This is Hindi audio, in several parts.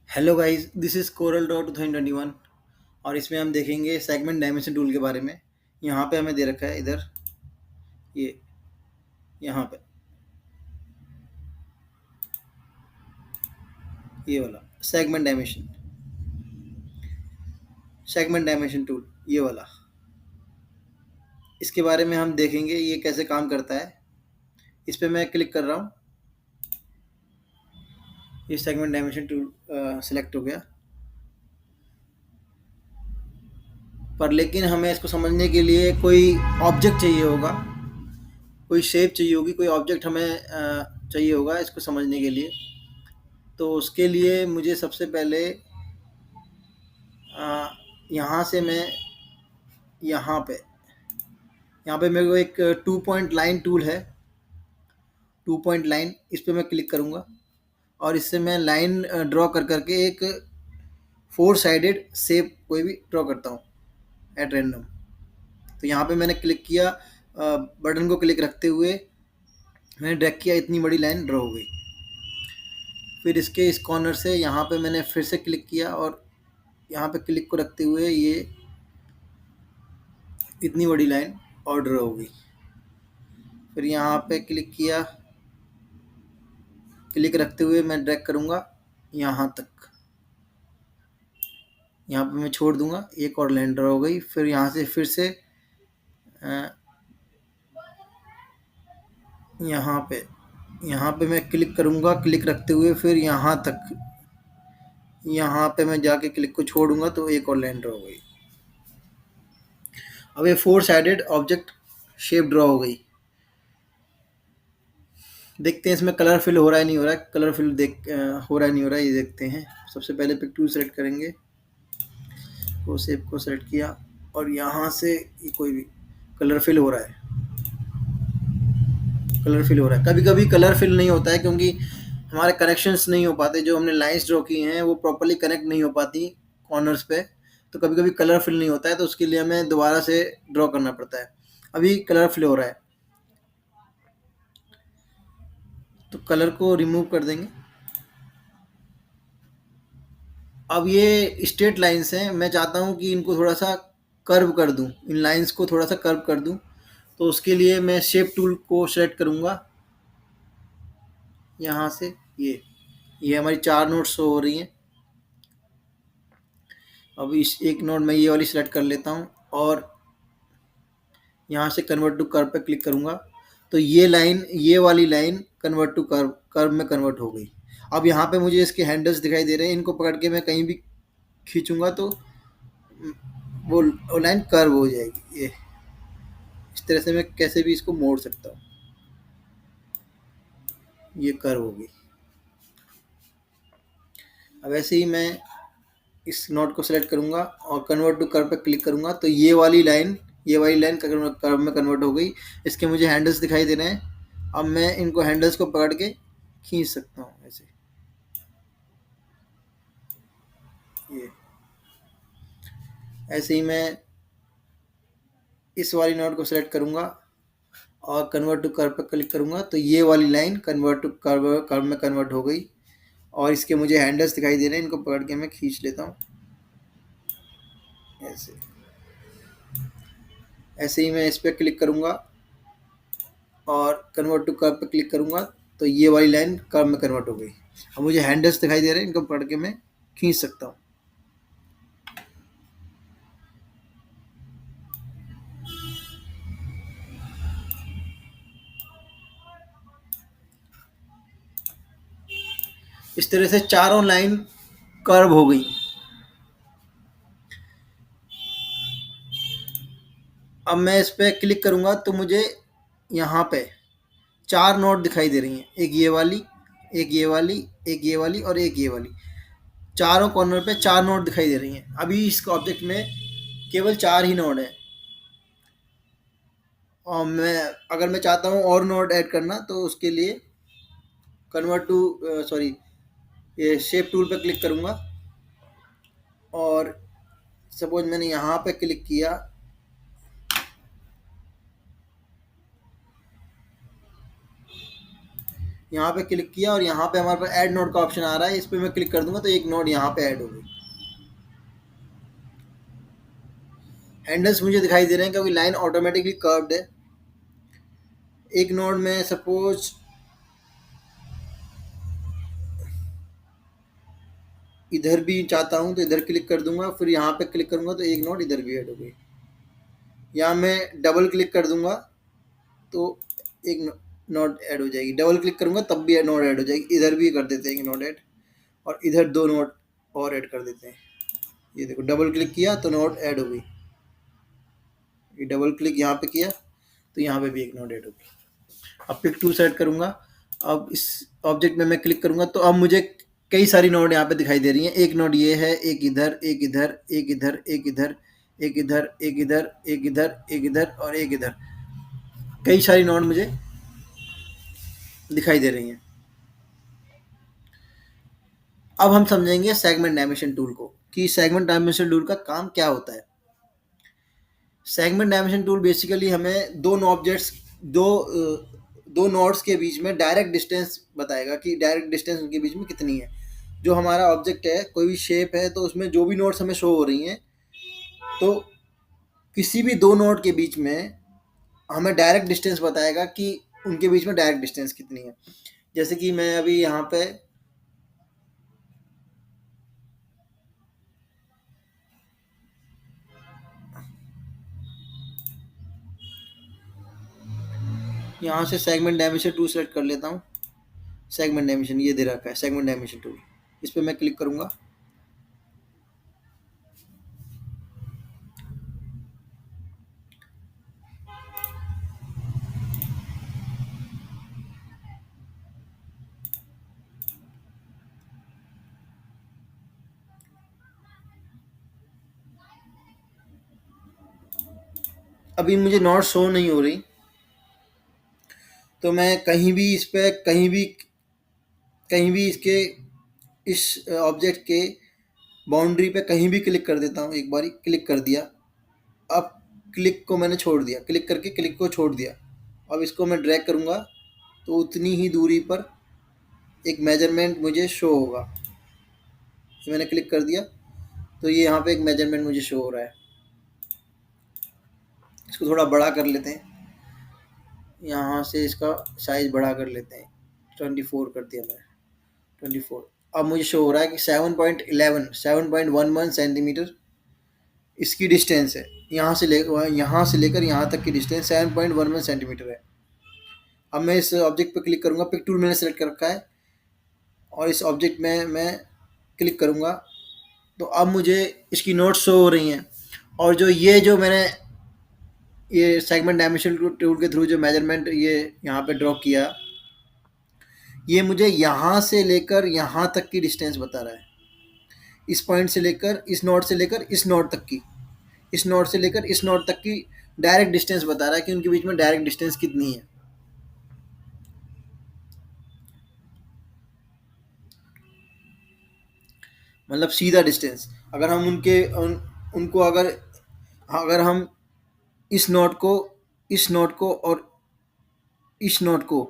Hello guys, this is Corel Draw 2021 और इसमें हम देखेंगे सेगमेंट डायमेंशन टूल के बारे में। यहाँ पे हमें दे रखा है इधर ये यहाँ पे ये वाला सेगमेंट डायमेंशन टूल ये वाला। इसके बारे में हम देखेंगे ये कैसे काम करता है। इस पे मैं क्लिक कर रहा हूँ। ये सेगमेंट डायमेंशन टूल सेलेक्ट हो गया, पर लेकिन हमें इसको समझने के लिए कोई ऑब्जेक्ट चाहिए होगा, कोई शेप चाहिए होगी, कोई ऑब्जेक्ट हमें चाहिए होगा इसको समझने के लिए। तो उसके लिए मुझे सबसे पहले यहाँ से मैं यहाँ पे यहाँ पे मेरे को एक टू पॉइंट लाइन टूल है, टू पॉइंट लाइन। इस पे मैं क्लिक करूँगा और इससे मैं लाइन ड्रॉ कर करके एक फोर साइडेड शेप कोई भी ड्रॉ करता हूँ एट रैंडम। तो यहाँ पे मैंने क्लिक किया, बटन को क्लिक रखते हुए मैंने ड्रैग किया, इतनी बड़ी लाइन ड्रॉ हो गई। फिर इसके इस कॉर्नर से यहाँ पे मैंने फिर से क्लिक किया और यहाँ पे क्लिक को रखते हुए ये इतनी बड़ी लाइन और ड्रॉ हो गई। फिर यहाँ पे क्लिक किया, क्लिक रखते हुए मैं ड्रैग करूँगा यहाँ तक, यहाँ पे मैं छोड़ दूंगा, एक और लाइन ड्रॉ हो गई। फिर यहाँ से फिर से यहाँ पे मैं क्लिक करूँगा, क्लिक रखते हुए फिर यहाँ तक, यहाँ पे मैं जाके क्लिक को छोड़ूंगा तो एक और लाइन ड्रॉ हो गई। अब ये four sided object shape draw हो गई। देखते हैं इसमें कलर फिल हो रहा है नहीं हो रहा है। कलर फिल हो रहा है नहीं हो रहा है, ये देखते हैं। सबसे पहले पिक टूल सेलेक्ट करेंगे, वो शेप को सेलेक्ट किया और यहाँ से ये कोई भी कलर फिल हो रहा है, कलर फिल हो रहा है। कभी कभी कलर फिल नहीं होता है क्योंकि हमारे कनेक्शंस नहीं हो पाते, जो हमने लाइंस ड्रॉ की हैं वो प्रॉपर्ली कनेक्ट नहीं हो पाती कॉर्नर्स पे। तो कभी कभी कलर फिल नहीं होता है, तो उसके लिए हमें दोबारा से ड्रॉ करना पड़ता है। अभी कलर फिल हो रहा है तो कलर को रिमूव कर देंगे। अब ये स्ट्रेट लाइंस हैं, मैं चाहता हूँ कि इनको थोड़ा सा कर्व कर दूँ, इन लाइंस को थोड़ा सा कर्व कर दूँ। तो उसके लिए मैं शेप टूल को सेलेक्ट करूँगा, यहाँ से ये हमारी चार नोट शो हो रही हैं। अब इस एक नोट मैं ये वाली सेलेक्ट कर लेता हूँ और यहाँ से कन्वर्ट टू कर्व पे क्लिक करूँगा तो ये लाइन, ये वाली line convert to curve, curve में कन्वर्ट हो गई। अब यहाँ पे मुझे इसके हैंडल्स दिखाई दे रहे हैं, इनको पकड़ के मैं कहीं भी खींचूंगा तो वो लाइन कर्व हो जाएगी। ये इस तरह से मैं कैसे भी इसको मोड़ सकता हूँ, ये कर्व होगी। अब ऐसे ही मैं इस नोट को सेलेक्ट करूँगा और कन्वर्ट टू कर्व पे क्लिक करूँगा तो ये वाली लाइन कर्व में कन्वर्ट हो गई। इसके मुझे हैंडल्स दिखाई दे रहे हैं। अब मैं इनको हैंडल्स को पकड़ के खींच सकता हूँ ऐसे, ये ऐसे ही मैं इस वाली नोट को सेलेक्ट करूँगा और कन्वर्ट टू कर्व पर क्लिक करूँगा तो ये वाली लाइन कन्वर्ट टू कर्व में कन्वर्ट हो गई। और इसके मुझे हैंडल्स दिखाई दे रहे हैं, इनको पकड़ के मैं खींच लेता हूँ ऐसे। ऐसे ही मैं इस पर क्लिक करूँगा और कन्वर्ट टू कर्व पर क्लिक करूँगा तो ये वाली लाइन कर्व में कन्वर्ट हो गई। अब मुझे हैंडल्स दिखाई दे रहे हैं, इनको पकड़ के मैं खींच सकता हूँ। इस तरह से चारों लाइन कर्व हो गई। अब मैं इस पर क्लिक करूँगा तो मुझे यहाँ पे चार नोट दिखाई दे रही हैं, एक ये वाली, एक ये वाली, एक ये वाली और एक ये वाली। चारों कॉर्नर पे चार नोट दिखाई दे रही हैं। अभी इस ऑब्जेक्ट में केवल चार ही नोट हैं और अगर मैं चाहता हूँ और नोट ऐड करना तो उसके लिए कन्वर्ट टू सॉरी ये शेप टूल पे क्लिक करूँगा और सपोज मैंने यहाँ पे क्लिक किया यहाँ पे क्लिक किया और यहाँ पे हमारे पास ऐड नोड का ऑप्शन आ रहा है, इस पर मैं क्लिक कर दूंगा तो एक नोड यहाँ पे ऐड हो गई। हैंडल्स मुझे दिखाई दे रहे हैं क्योंकि लाइन ऑटोमेटिकली कर्व्ड है। एक नोड में सपोज इधर भी चाहता हूँ तो इधर क्लिक कर दूंगा, फिर यहाँ पे क्लिक करूंगा तो एक नोड इधर भी ऐड हो गई। या मैं डबल क्लिक कर दूंगा तो एक नोड ऐड हो जाएगी, डबल क्लिक करूंगा तब भी नोड ऐड हो जाएगी। इधर भी कर देते हैं एक नोड ऐड, और इधर दो नोड और ऐड कर देते हैं। ये देखो डबल क्लिक किया तो नोड ऐड हो गई, ये डबल क्लिक यहाँ पे किया तो यहाँ पे भी एक नोड ऐड हो गई। अब पिक टूल सेलेक्ट करूंगा, अब इस ऑब्जेक्ट में मैं क्लिक करूंगा तो अब मुझे कई सारी नोड यहाँ पे दिखाई दे रही हैं। एक नोड ये है, एक इधर, एक इधर, एक इधर, एक इधर, एक इधर, एक इधर, एक इधर, एक इधर और एक इधर। कई सारी नोड मुझे दिखाई दे रही हैं। अब हम समझेंगे सेगमेंट डायमेंशन टूल को कि सेगमेंट डायमेंशन टूल का काम क्या होता है। सेगमेंट डायमेंशन टूल बेसिकली हमें दो ऑब्जेक्ट्स, दो दो नोड्स के बीच में डायरेक्ट डिस्टेंस बताएगा कि डायरेक्ट डिस्टेंस उनके बीच में कितनी है। जो हमारा ऑब्जेक्ट है, कोई भी शेप है, तो उसमें जो भी नोड्स हमें शो हो रही हैं, तो किसी भी दो नोड के बीच में हमें डायरेक्ट डिस्टेंस बताएगा कि उनके बीच में डायरेक्ट डिस्टेंस कितनी है। जैसे कि मैं अभी यहाँ पे यहाँ से सेगमेंट डायमेंशन टूल सेलेक्ट कर लेता हूँ। सेगमेंट डायमेंशन ये दे रखा है, सेगमेंट डायमेंशन टूल, इस पर मैं क्लिक करूँगा। अभी मुझे नोट शो नहीं हो रही, तो मैं कहीं भी इस पे कहीं भी इसके इस ऑब्जेक्ट के बाउंड्री पे कहीं भी क्लिक कर देता हूँ। एक बारी क्लिक कर दिया, अब क्लिक को मैंने छोड़ दिया, क्लिक करके क्लिक को छोड़ दिया। अब इसको मैं ड्रैग करूँगा तो उतनी ही दूरी पर एक मेजरमेंट मुझे शो होगा। तो मैंने क्लिक कर दिया तो ये यहाँ पे एक मेजरमेंट मुझे शो हो रहा है। इसको थोड़ा बड़ा कर लेते हैं, यहाँ से इसका साइज़ बड़ा कर लेते हैं। 24 कर दिया मैंने, 24। अब मुझे शो हो रहा है कि 7.11 सेंटीमीटर इसकी डिस्टेंस है। यहाँ से लेकर यहाँ तक की डिस्टेंस 7.11 सेंटीमीटर है। अब मैं इस ऑब्जेक्ट पर क्लिक करूँगा, पिक टूल मैंने सेलेक्ट कर रखा है, और इस ऑब्जेक्ट में मैं क्लिक करूँगा तो अब मुझे इसकी नोट्स शो हो रही हैं। और जो मैंने ये सेगमेंट डायमेंशन टूल के थ्रू जो मेजरमेंट ये यहाँ पे ड्रॉ किया, ये मुझे यहाँ से लेकर यहाँ तक की डिस्टेंस बता रहा है। इस पॉइंट से लेकर इस नोड से लेकर इस नोड तक की, इस नोड से लेकर इस नोड तक की डायरेक्ट डिस्टेंस बता रहा है कि उनके बीच में डायरेक्ट डिस्टेंस कितनी है। मतलब सीधा डिस्टेंस। अगर हम उनको अगर हम इस नोड को, इस नोड को और इस नोड को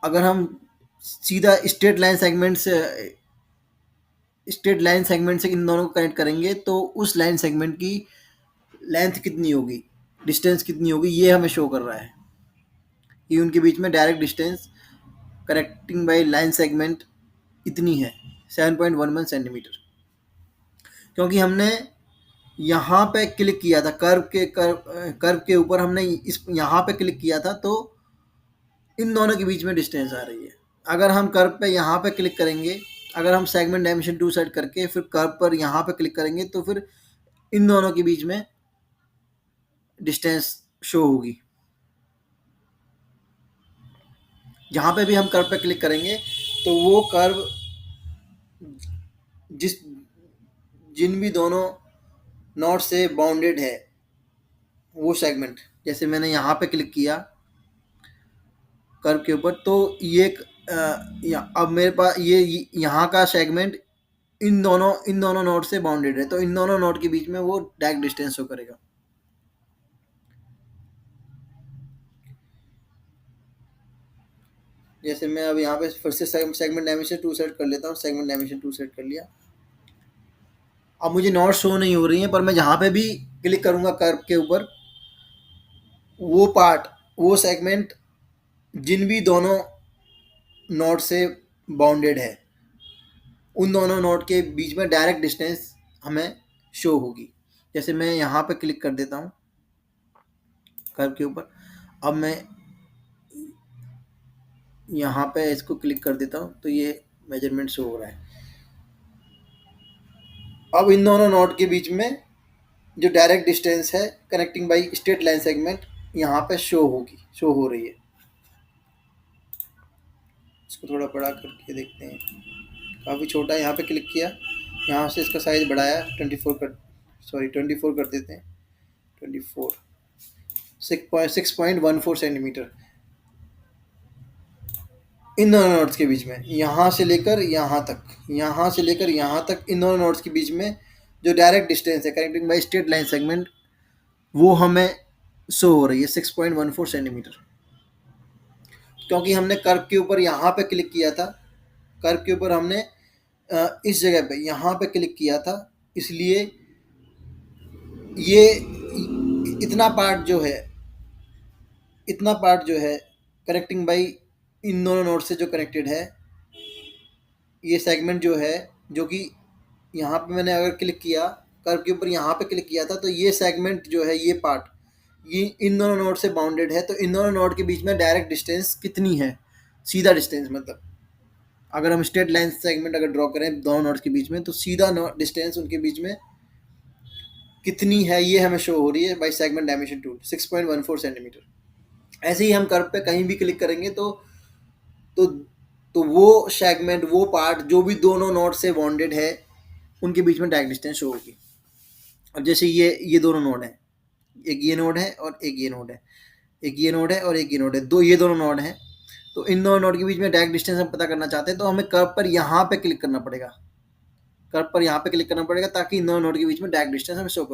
अगर हम सीधा स्ट्रेट लाइन सेगमेंट से इन दोनों को कनेक्ट करेंगे तो उस लाइन सेगमेंट की लेंथ कितनी होगी, डिस्टेंस कितनी होगी, ये हमें शो कर रहा है कि उनके बीच में direct distance connecting by line segment इतनी है, 7.11 सेंटीमीटर। क्योंकि हमने यहाँ पे क्लिक किया था, कर्व के ऊपर हमने इस यहाँ पे क्लिक किया था, तो इन दोनों के बीच में डिस्टेंस आ रही है। अगर हम कर्व पे यहाँ पे क्लिक करेंगे, अगर हम सेगमेंट डायमेंशन टू सेट करके फिर कर्व पर यहाँ पे क्लिक करेंगे तो फिर इन दोनों के बीच में डिस्टेंस शो होगी। जहाँ पे भी हम कर्व पे क्लिक करेंगे तो वो कर्व जिन भी दोनों नोड से बाउंडेड है वो सेगमेंट, जैसे मैंने यहाँ पे क्लिक किया कर्व के ऊपर तो ये अब मेरे पास ये यहाँ का सेगमेंट इन दोनों नोड से बाउंडेड है, तो इन दोनों नोड के बीच में वो डायरेक्ट डिस्टेंस शो करेगा। जैसे मैं अब यहाँ पे फिर से सेगमेंट डायमेंशन 2 सेट कर लेता हूँ, सेगमेंट डायमेंशन 2 सेट कर लिया। अब मुझे नॉट शो नहीं हो रही है, पर मैं जहाँ पे भी क्लिक करूँगा कर्व के ऊपर, वो पार्ट, वो सेगमेंट जिन भी दोनों नोड से बाउंडेड है, उन दोनों नोड के बीच में डायरेक्ट डिस्टेंस हमें शो होगी। जैसे मैं यहाँ पे क्लिक कर देता हूँ कर्व के ऊपर, अब मैं यहाँ पे इसको क्लिक कर देता हूँ तो ये मेजरमेंट शो हो रहा है। अब इन दोनों नोड के बीच में जो डायरेक्ट डिस्टेंस है connecting by straight line segment यहाँ पे शो हो रही है। इसको थोड़ा बड़ा करके देखते हैं, काफ़ी छोटा है। यहाँ पे क्लिक किया, यहाँ से इसका साइज बढ़ाया 24 कर देते हैं, 24 6.14 सेंटीमीटर इन दोनों नोड्स के बीच में, यहाँ से लेकर यहाँ तक, यहाँ से लेकर यहाँ तक इन दोनों नोड्स के बीच में जो डायरेक्ट डिस्टेंस है connecting by straight line segment, वो हमें शो हो रही है 6.14 सेंटीमीटर। क्योंकि हमने कर्व के ऊपर यहाँ पे क्लिक किया था, कर्व के ऊपर हमने इस जगह पे यहाँ पे क्लिक किया था, इसलिए ये इतना पार्ट जो है कनेक्टिंग बाई इन दोनों नोड से जो कनेक्टेड है, ये सेगमेंट जो है, जो कि यहाँ पे मैंने अगर क्लिक किया कर्व के ऊपर, यहाँ पे क्लिक किया था, तो ये सेगमेंट जो है, ये पार्ट, ये इन दोनों नोड से बाउंडेड है। तो इन दोनों नोड के बीच में डायरेक्ट डिस्टेंस कितनी है, सीधा डिस्टेंस, मतलब अगर हम स्ट्रेट लाइन सेगमेंट अगर ड्रॉ करें दोनों नोड्स के बीच में, तो सीधा डिस्टेंस उनके बीच में कितनी है, ये हमें शो हो रही है by segment dimension tool 6.14 centimetre. ऐसे ही हम कर्व पे कहीं भी क्लिक करेंगे तो तो वो सेगमेंट, वो पार्ट जो भी दोनों नोड से बॉन्डेड है, उनके बीच में डायरेक्ट डिस्टेंस शो होगी। अब जैसे ये दोनों नोड हैं, एक ये नोड है और एक ये नोड है, एक ये नोड है और एक ये नोड है, ये दोनों नोड हैं। तो इन दोनों नोड के बीच में डायरेक्ट डिस्टेंस हम पता करना चाहते हैं, तो हमें कर्व पर यहाँ पे क्लिक करना पड़ेगा, कर्व पर यहाँ पे क्लिक करना पड़ेगा, ताकि इन दोनों नोड के बीच में डायरेक्ट डिस्टेंस हमें शो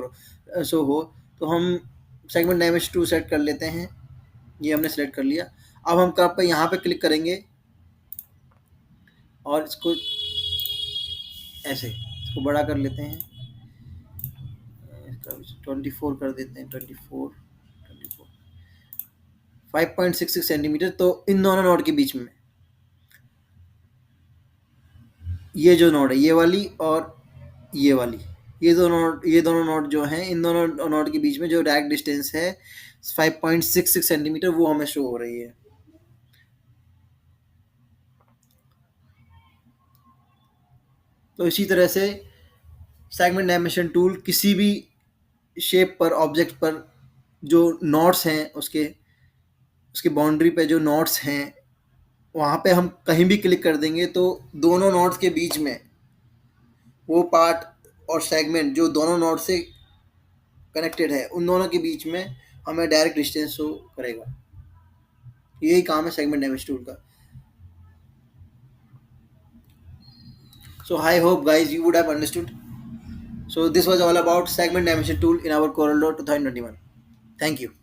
हो। तो हम सेगमेंट डायमेंशन 2 सेट कर लेते हैं, ये हमने सेलेक्ट कर लिया। अब हम कर्व पर यहाँ पे क्लिक करेंगे और इसको ऐसे, इसको बड़ा कर लेते हैं, 24 कर देते हैं, 24 5.66 सेंटीमीटर। तो इन दोनों नोड के बीच में ये जो नोड है, ये वाली और ये वाली, ये दोनों नोड जो हैं, इन दोनों नोड के बीच में जो डायरेक्ट डिस्टेंस है 5.66 सेंटीमीटर, वो हमें शो हो रही है। तो इसी तरह से सेगमेंट डायमेंशन टूल किसी भी शेप पर, ऑब्जेक्ट पर जो नॉट्स हैं, उसके बाउंड्री पे जो नॉट्स हैं, वहाँ पे हम कहीं भी क्लिक कर देंगे तो दोनों नॉट्स के बीच में वो पार्ट और सेगमेंट जो दोनों नॉट से कनेक्टेड है, उन दोनों के बीच में हमें डायरेक्ट डिस्टेंस शो करेगा। यही काम है सेगमेंट डायमेंशन टूल का। So I hope guys you would have understood. So this was all about segment dimension tool in our Corel Draw 2021. Thank you.